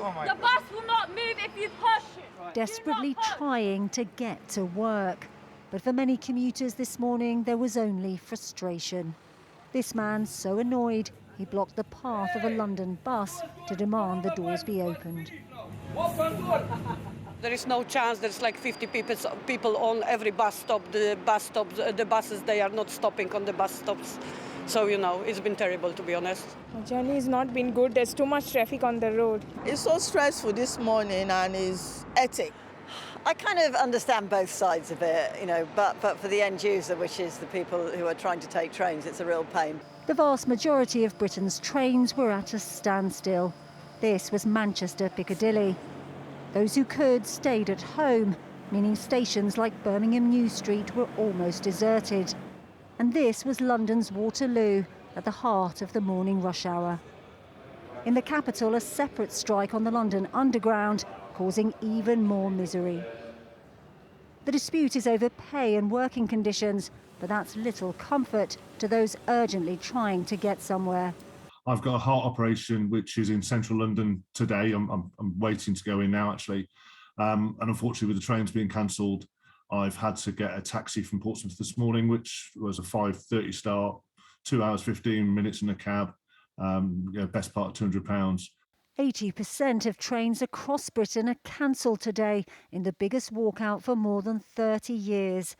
The bus will not move if you push. Desperately trying to get to work. But for many commuters this morning, there was only frustration. This man so annoyed, he blocked the path of a London bus to demand the doors be opened. There is no chance. There's like 50 people on every bus stop. The buses, they are not stopping on the bus stops. So, you know, it's been terrible, to be honest. The journey has not been good. There's too much traffic on the road. It's so stressful this morning and it's hectic. I kind of understand both sides of it, you know, but for the end user, which is the people who are trying to take trains, it's a real pain. The vast majority of Britain's trains were at a standstill. This was Manchester Piccadilly. Those who could stayed at home, meaning stations like Birmingham New Street were almost deserted. And this was London's Waterloo, at the heart of the morning rush hour. In the capital, a separate strike on the London Underground, causing even more misery. The dispute is over pay and working conditions, but that's little comfort to those urgently trying to get somewhere. I've got a heart operation which is in central London today. I'm waiting to go in now, actually. And unfortunately, with the trains being cancelled, I've had to get a taxi from Portsmouth this morning, which was a 5:30 start, 2 hours, 15 minutes in a cab, best part of £200. 80% of trains across Britain are cancelled today in the biggest walkout for more than 30 years.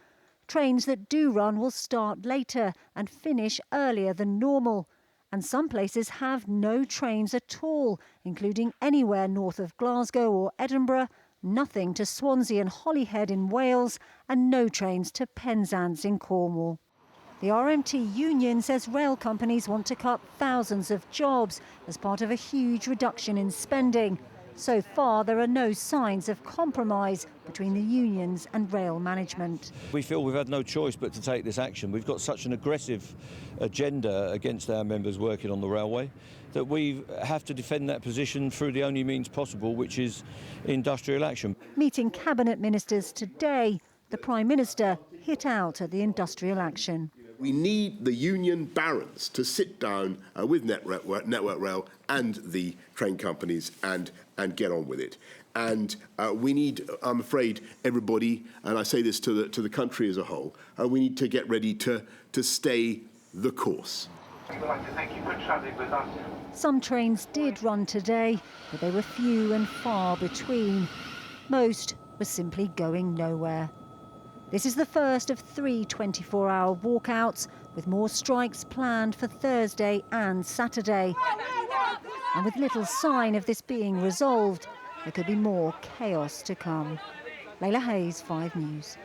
Trains that do run will start later and finish earlier than normal. And some places have no trains at all, including anywhere north of Glasgow or Edinburgh, nothing to Swansea and Holyhead in Wales, and no trains to Penzance in Cornwall. The RMT Union says rail companies want to cut thousands of jobs as part of a huge reduction in spending. So far, there are no signs of compromise between the unions and rail management. We feel we've had no choice but to take this action. We've got such an aggressive agenda against our members working on the railway that we have to defend that position through the only means possible, which is industrial action. Meeting cabinet ministers today, the Prime Minister hit out at the industrial action. We need the union barons to sit down with Network Rail and the train companies and get on with it. And we need, I'm afraid, everybody, and I say this to the country as a whole, we need to get ready to stay the course. We'd like to thank you for travelling with us. Some trains did run today, but they were few and far between. Most were simply going nowhere. This is the first of 3 24-hour walkouts, with more strikes planned for Thursday and Saturday. And with little sign of this being resolved, there could be more chaos to come. Layla Hayes, 5 News.